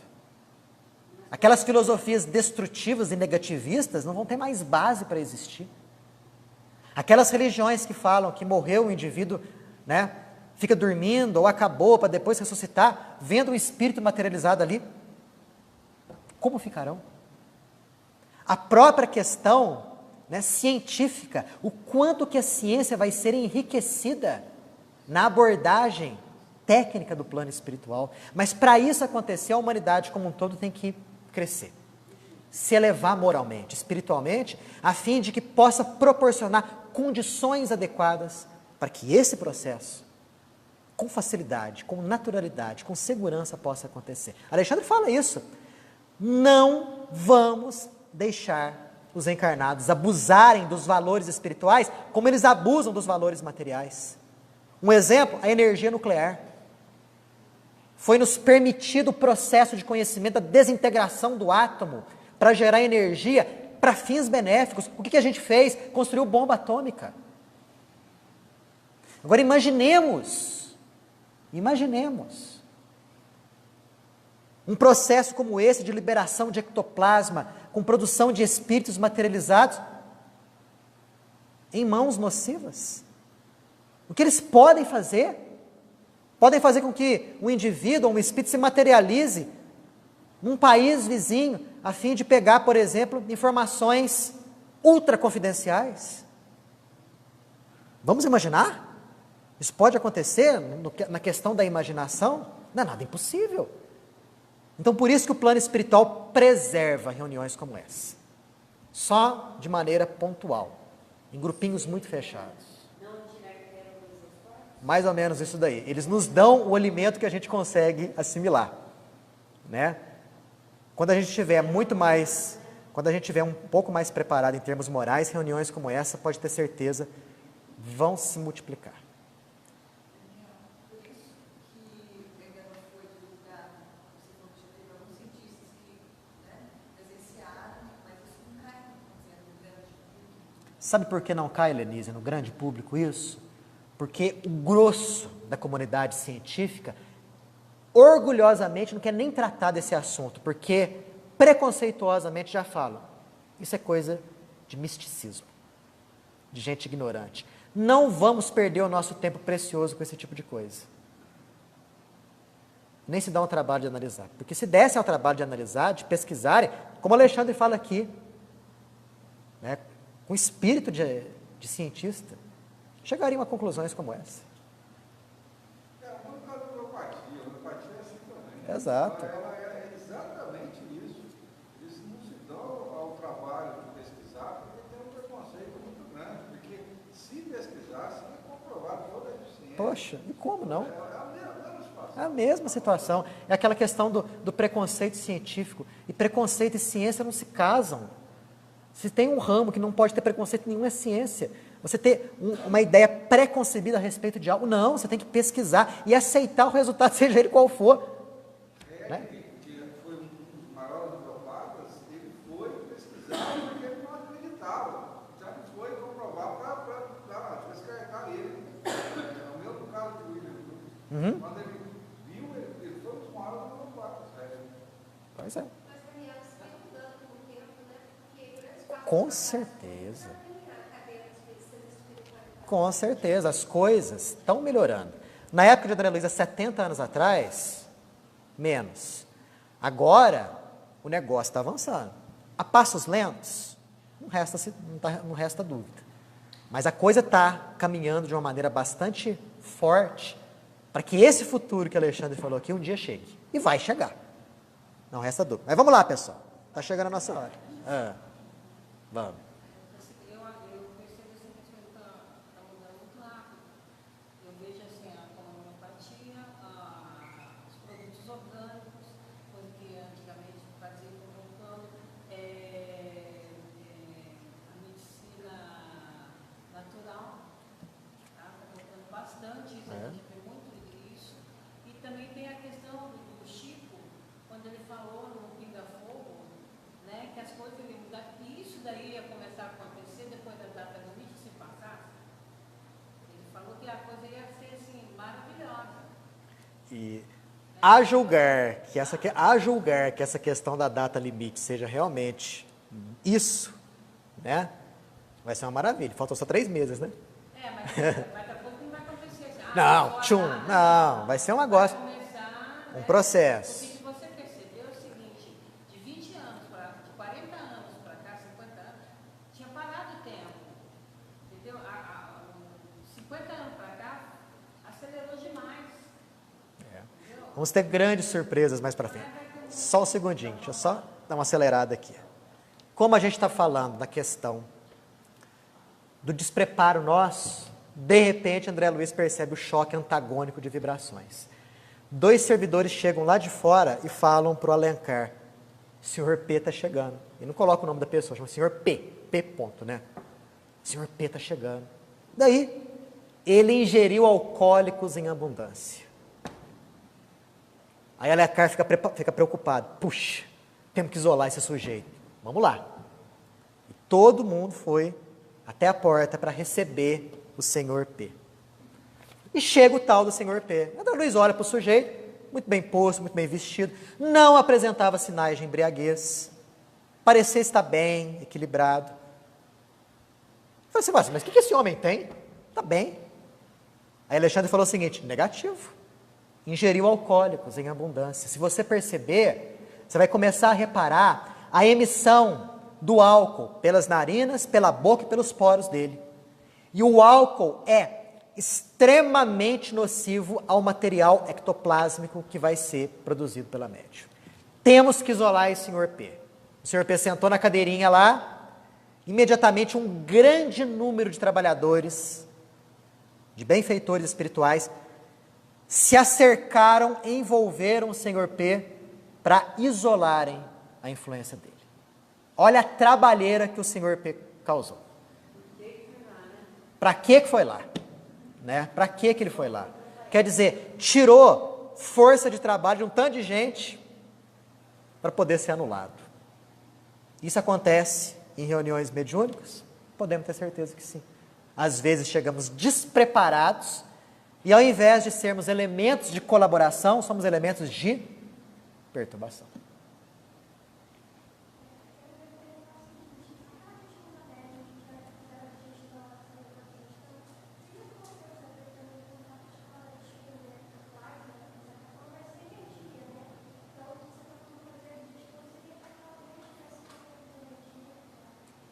Aquelas filosofias destrutivas e negativistas não vão ter mais base para existir. Aquelas religiões que falam que morreu o indivíduo, né, fica dormindo ou acabou para depois ressuscitar, vendo o espírito materializado ali, como ficarão? A própria questão, né, científica, o quanto que a ciência vai ser enriquecida na abordagem técnica do plano espiritual. Mas para isso acontecer, a humanidade como um todo tem que crescer, se elevar moralmente, espiritualmente, a fim de que possa proporcionar condições adequadas para que esse processo, com facilidade, com naturalidade, com segurança, possa acontecer. Alexandre fala isso. Não vamos deixar os encarnados abusarem dos valores espirituais como eles abusam dos valores materiais. Um exemplo, a energia nuclear. Foi nos permitido o processo de conhecimento da desintegração do átomo para gerar energia para fins benéficos. O que a gente fez? Construiu bomba atômica. Agora imaginemos um processo como esse de liberação de ectoplasma, com produção de espíritos materializados em mãos nocivas. O que eles podem fazer? Podem fazer com que um indivíduo ou um espírito se materialize num país vizinho, a fim de pegar, por exemplo, informações ultra confidenciais. Vamos imaginar? Isso pode acontecer na questão da imaginação? Não é nada impossível. Então, por isso que o plano espiritual preserva reuniões como essa. Só de maneira pontual, em grupinhos muito fechados. Mais ou menos isso daí. Eles nos dão o alimento que a gente consegue assimilar. Né? Quando a gente tiver um pouco mais preparado em termos morais, reuniões como essa, pode ter certeza, vão se multiplicar. Por isso que ela foi divulgada, você não tinha teve alguns cientistas que presenciaram, mas isso não cai no grande público. Sabe por que não cai, Lenise, no grande público isso? Porque o grosso da comunidade científica orgulhosamente não quer nem tratar desse assunto, porque preconceituosamente já falam, isso é coisa de misticismo, de gente ignorante. Não vamos perder o nosso tempo precioso com esse tipo de coisa. Nem se dá um trabalho de analisar, porque se dessem ao trabalho de analisar, de pesquisarem, como Alexandre fala aqui, né, com espírito de cientista, chegariam a conclusões como essa. No caso da homeopatia, a homeopatia é assim também. Exato. Ela é exatamente isso. Eles não se dão ao trabalho de pesquisar porque tem um preconceito muito grande. Porque se pesquisar, se comprovar toda a eficiência. Poxa, e como não? É a mesma situação. É a mesma situação. É aquela questão do preconceito científico. E preconceito e ciência não se casam. Se tem um ramo que não pode ter preconceito nenhum, é ciência. Você ter uma ideia pré-concebida a respeito de algo, não, você tem que pesquisar e aceitar o resultado, seja ele qual for. Né? Que foi um dos maiores homeopatas, ele foi pesquisar porque ele não acreditava. Já não foi comprovar para descartar ele. É o mesmo caso do William. Quando ele viu, ele foi um dos maiores homeopatas. Pois é. Mas a criança vai mudando com o tempo, né? Porque grandes partes Com da certeza. cadeia de espiritualidade. Com certeza, as coisas estão melhorando. Na época de André Luiz, há 70 anos atrás, menos. Agora, o negócio está avançando. A passos lentos, não resta dúvida. Mas a coisa está caminhando de uma maneira bastante forte para que esse futuro que Alexandre falou aqui um dia chegue. E vai chegar. Não resta dúvida. Mas vamos lá, pessoal. Está chegando a nossa hora. Vamos. Eu percebo assim que as coisas estão mudando muito rápido. Eu vejo assim, a homeopatia, os produtos orgânicos, coisa que antigamente fazia colocando, a medicina natural, está colocando bastante isso, a gente vê muito isso. E também tem a questão do Chico, quando ele falou no Pinga Fogo, né, que as coisas iam mudar, e isso daí ia começar a acontecer depois da data limite se passasse. Ele falou que a coisa ia ser assim, maravilhosa. E a julgar que essa questão da data limite seja realmente isso, né? Vai ser uma maravilha. Faltam só 3 meses, né? Mas daqui a pouco não vai acontecer assim. Não, vai ser um negócio, um processo. Porque se você perceber o seguinte, de 20 anos de 40 anos para cá, 50 anos, tinha parado o tempo. Entendeu? 50 anos para cá, acelerou demais. Vamos ter grandes surpresas mais para frente. Só um segundinho, deixa eu só dar uma acelerada aqui. Como a gente está falando da questão do despreparo nosso, de repente André Luiz percebe o choque antagônico de vibrações. 2 servidores chegam lá de fora e falam para o Alencar: Senhor P está chegando. E não coloca o nome da pessoa, chama Senhor P, P ponto, né? Senhor P está chegando. Daí, ele ingeriu alcoólicos em abundância. Aí Alencar fica preocupado. Puxa, temos que isolar esse sujeito. Vamos lá. E todo mundo foi até a porta para receber o Senhor P. E chega o tal do Senhor P. André Luiz olha para o sujeito, muito bem posto, muito bem vestido, não apresentava sinais de embriaguez, parecia estar bem, equilibrado. Eu falei assim, mas o que esse homem tem? Está bem. Aí Alexandre falou o seguinte: negativo. Ingeriu alcoólicos em abundância. Se você perceber, você vai começar a reparar a emissão do álcool pelas narinas, pela boca e pelos poros dele. E o álcool é extremamente nocivo ao material ectoplásmico que vai ser produzido pela médium. Temos que isolar esse Sr. P. O Sr. P sentou na cadeirinha lá, imediatamente um grande número de trabalhadores, de benfeitores espirituais, se acercaram e envolveram o Sr. P para isolarem a influência dele. Olha a trabalheira que o Sr. P causou. Para que foi lá? Né? Para que ele foi lá? Quer dizer, tirou força de trabalho de um tanto de gente para poder ser anulado. Isso acontece em reuniões mediúnicas? Podemos ter certeza que sim. Às vezes chegamos despreparados e ao invés de sermos elementos de colaboração, somos elementos de perturbação.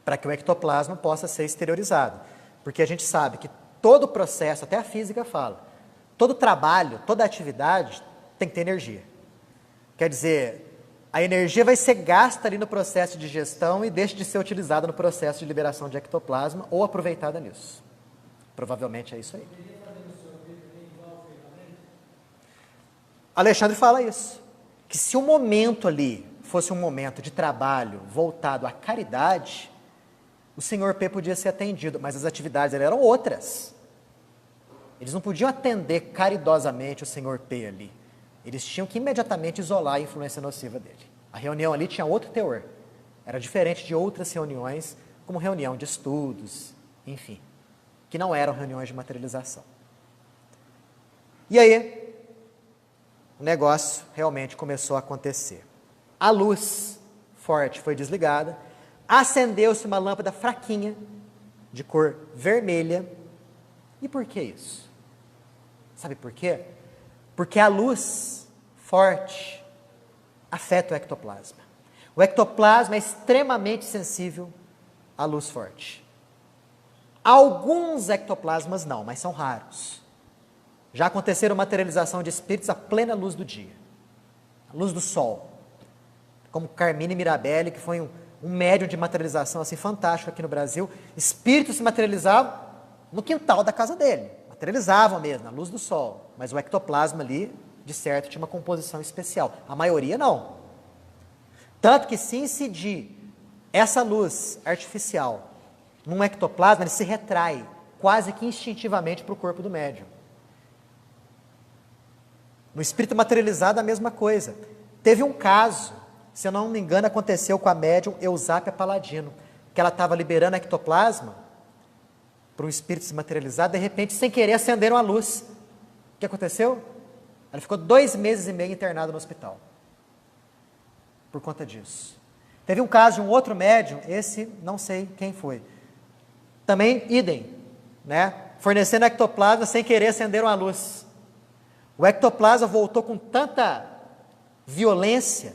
para que o ectoplasma possa ser exteriorizado. Porque a gente sabe que todo o processo, até a física fala, todo trabalho, toda atividade tem que ter energia. Quer dizer, a energia vai ser gasta ali no processo de digestão e deixa de ser utilizada no processo de liberação de ectoplasma ou aproveitada nisso. Provavelmente é isso aí. Alexandre fala isso, que se o momento ali fosse um momento de trabalho voltado à caridade, o senhor P podia ser atendido, mas as atividades eram outras. Eles não podiam atender caridosamente o senhor P ali. Eles tinham que imediatamente isolar a influência nociva dele. A reunião ali tinha outro teor. Era diferente de outras reuniões, como reunião de estudos, enfim, que não eram reuniões de materialização. E aí, o negócio realmente começou a acontecer. A luz forte foi desligada, acendeu-se uma lâmpada fraquinha, de cor vermelha. E por que isso? Sabe por quê? Porque a luz forte afeta o ectoplasma. O ectoplasma é extremamente sensível à luz forte. Alguns ectoplasmas não, mas são raros. Já aconteceram materialização de espíritos à plena luz do dia, a luz do sol, como Carmine Mirabelli, que foi um médium de materialização assim fantástico aqui no Brasil. Espíritos se materializavam no quintal da casa dele, materializavam mesmo, na luz do sol, mas o ectoplasma ali, de certo, tinha uma composição especial. A maioria não. Tanto que se incidir essa luz artificial num ectoplasma, ele se retrai quase que instintivamente para o corpo do médium. No espírito materializado, a mesma coisa. Teve um caso, se eu não me engano, aconteceu com a médium Eusápia Paladino, que ela estava liberando ectoplasma para um espírito se materializar, de repente, sem querer, acenderam a luz. O que aconteceu? Ela ficou 2 meses e meio internada no hospital, por conta disso. Teve um caso de um outro médium, esse não sei quem foi, também idem, né? Fornecendo ectoplasma, sem querer, acenderam a luz. O ectoplasma voltou com tanta violência,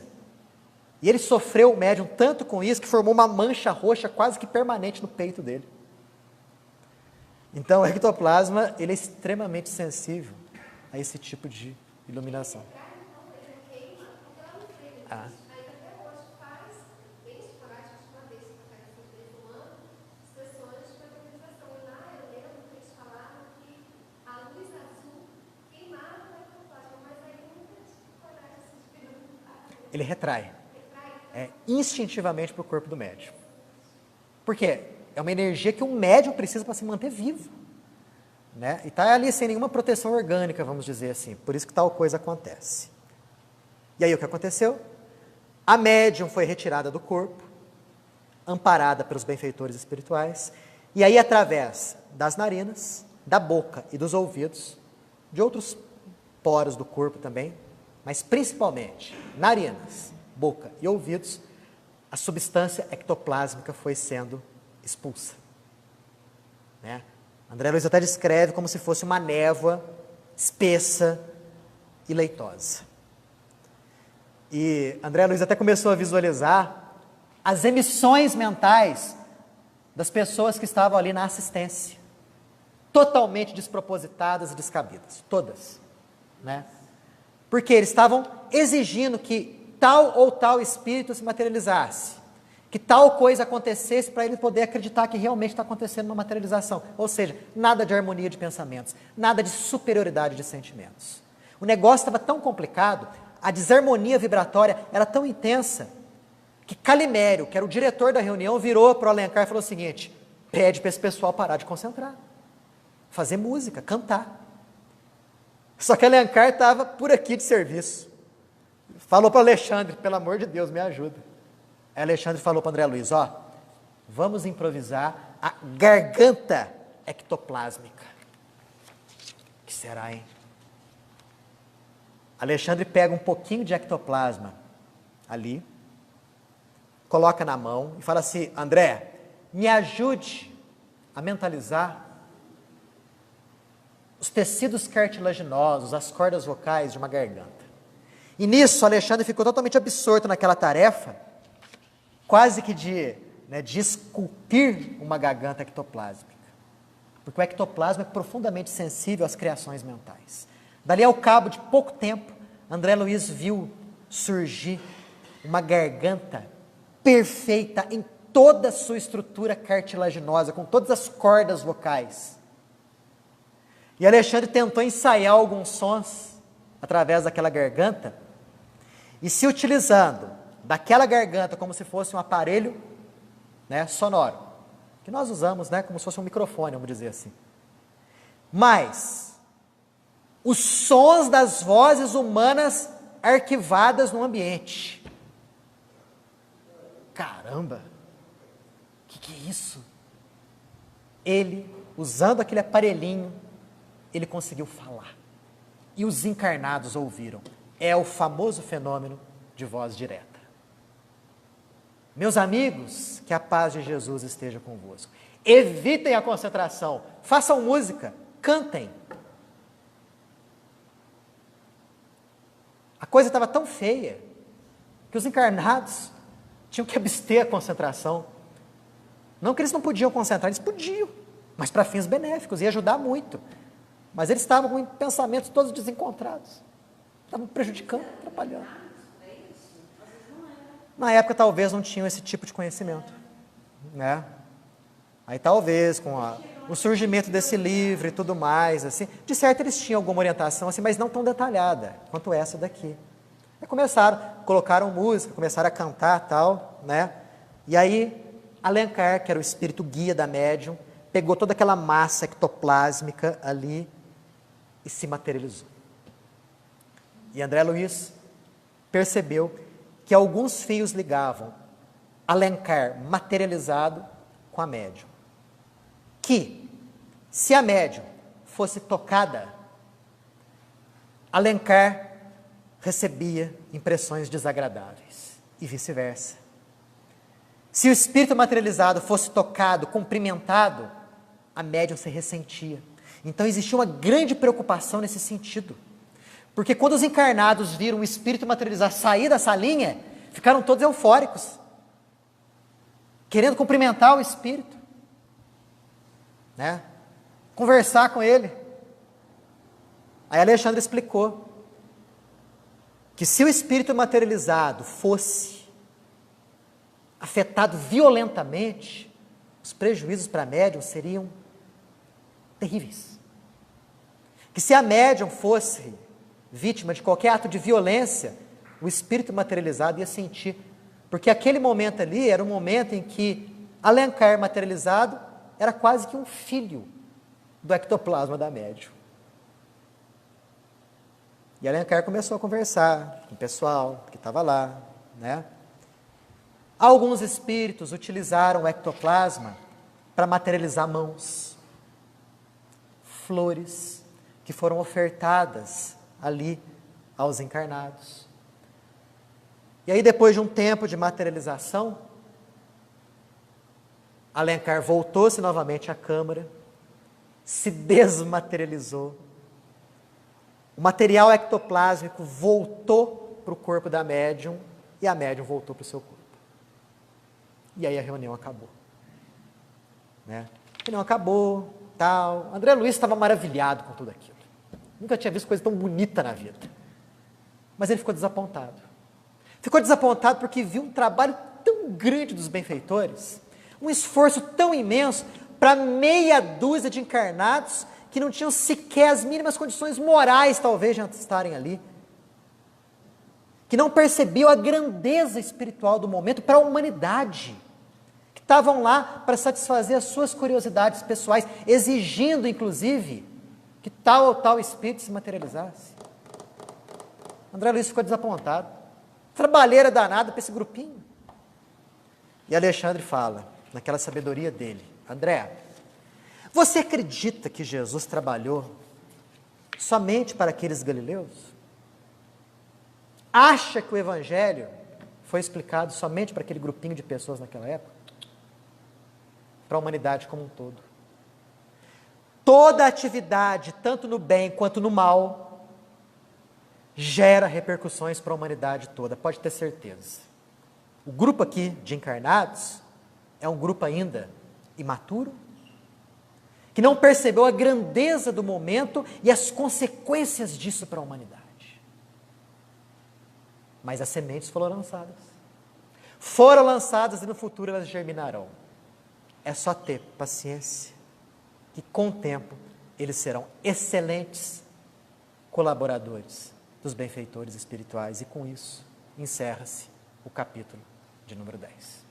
e ele sofreu, o médium, tanto com isso, que formou uma mancha roxa quase que permanente no peito dele. Então, o ectoplasma, ele é extremamente sensível a esse tipo de iluminação. Ah. Ele retrai. Instintivamente para o corpo do médium. Por quê? É uma energia que o médium precisa para se manter vivo. Né? E está ali sem nenhuma proteção orgânica, vamos dizer assim. Por isso que tal coisa acontece. E aí o que aconteceu? A médium foi retirada do corpo, amparada pelos benfeitores espirituais, e aí através das narinas, da boca e dos ouvidos, de outros poros do corpo também, mas principalmente narinas, boca e ouvidos, a substância ectoplásmica foi sendo expulsa. Né? André Luiz até descreve como se fosse uma névoa espessa e leitosa. E André Luiz até começou a visualizar as emissões mentais das pessoas que estavam ali na assistência, totalmente despropositadas e descabidas, todas, né? Porque eles estavam exigindo que tal ou tal espírito se materializasse, que tal coisa acontecesse para ele poder acreditar que realmente está acontecendo uma materialização. Ou seja, nada de harmonia de pensamentos, nada de superioridade de sentimentos. O negócio estava tão complicado, a desarmonia vibratória era tão intensa, que Calimério, que era o diretor da reunião, virou para o Alencar e falou o seguinte: pede para esse pessoal parar de concentrar, fazer música, cantar. Só que Alencar estava por aqui de serviço. Falou para Alexandre: pelo amor de Deus, me ajuda. Aí Alexandre falou para André Luiz: vamos improvisar a garganta ectoplásmica. O que será, hein? Alexandre pega um pouquinho de ectoplasma ali, coloca na mão e fala assim: André, me ajude a mentalizar os tecidos cartilaginosos, as cordas vocais de uma garganta. E nisso, Alexandre ficou totalmente absorto naquela tarefa, quase que de né, de esculpir uma garganta ectoplásmica. Porque o ectoplasma é profundamente sensível às criações mentais. Dali ao cabo de pouco tempo, André Luiz viu surgir uma garganta perfeita em toda a sua estrutura cartilaginosa, com todas as cordas vocais. E Alexandre tentou ensaiar alguns sons através daquela garganta, e se utilizando daquela garganta como se fosse um aparelho, né, sonoro, que nós usamos, né, como se fosse um microfone, vamos dizer assim. Mas os sons das vozes humanas arquivadas no ambiente. Caramba! O que é isso? Ele, usando aquele aparelhinho, ele conseguiu falar. E os encarnados ouviram. É o famoso fenômeno de voz direta. Meus amigos, que a paz de Jesus esteja convosco. Evitem a concentração, façam música, cantem. A coisa estava tão feia que os encarnados tinham que abster a concentração. Não que eles não podiam concentrar, eles podiam, mas para fins benéficos, ia ajudar muito. Mas eles estavam com pensamentos todos desencontrados. Estavam prejudicando, atrapalhando. Na época, talvez, não tinham esse tipo de conhecimento. Né? Aí, talvez, com o surgimento desse livro e tudo mais, assim, de certo, eles tinham alguma orientação, assim, mas não tão detalhada quanto essa daqui. Aí colocaram música, começaram a cantar, tal, né? E aí, Alencar, que era o espírito guia da médium, pegou toda aquela massa ectoplásmica ali e se materializou. E André Luiz percebeu que alguns fios ligavam Alencar materializado com a médium. Que, se a médium fosse tocada, Alencar recebia impressões desagradáveis e vice-versa. Se o espírito materializado fosse tocado, cumprimentado, a médium se ressentia. Então existia uma grande preocupação nesse sentido. Porque quando os encarnados viram o espírito materializado sair da salinha, ficaram todos eufóricos, querendo cumprimentar o espírito, né? Conversar com ele. Aí Alexandre explicou que se o espírito materializado fosse afetado violentamente, os prejuízos para a médium seriam terríveis. Que se a médium fosse vítima de qualquer ato de violência, o espírito materializado ia sentir, porque aquele momento ali era um momento em que Alencar materializado era quase que um filho do ectoplasma da médium. E Alencar começou a conversar com o pessoal que estava lá, né? Alguns espíritos utilizaram o ectoplasma para materializar mãos, flores que foram ofertadas ali aos encarnados. E aí, depois de um tempo de materialização, Alencar voltou-se novamente à câmara, se desmaterializou. O material ectoplásmico voltou para o corpo da médium e a médium voltou para o seu corpo. E aí a reunião acabou. Né? A reunião acabou, tal. André Luiz estava maravilhado com tudo aquilo. Nunca tinha visto coisa tão bonita na vida. Mas ele ficou desapontado. Ficou desapontado porque viu um trabalho tão grande dos benfeitores, um esforço tão imenso para meia dúzia de encarnados que não tinham sequer as mínimas condições morais, talvez, de estarem ali. Que não percebiam a grandeza espiritual do momento para a humanidade. Que estavam lá para satisfazer as suas curiosidades pessoais, exigindo, inclusive, que tal ou tal espírito se materializasse. André Luiz ficou desapontado. Trabalheira danada para esse grupinho. E Alexandre fala, naquela sabedoria dele, André, você acredita que Jesus trabalhou somente para aqueles galileus? Acha que o Evangelho foi explicado somente para aquele grupinho de pessoas naquela época? Para a humanidade como um todo. Toda atividade, tanto no bem quanto no mal, gera repercussões para a humanidade toda, pode ter certeza. O grupo aqui de encarnados é um grupo ainda imaturo, que não percebeu a grandeza do momento e as consequências disso para a humanidade. Mas as sementes foram lançadas. Foram lançadas e no futuro elas germinarão. É só ter paciência, que com o tempo eles serão excelentes colaboradores dos benfeitores espirituais. E com isso encerra-se o capítulo de número 10.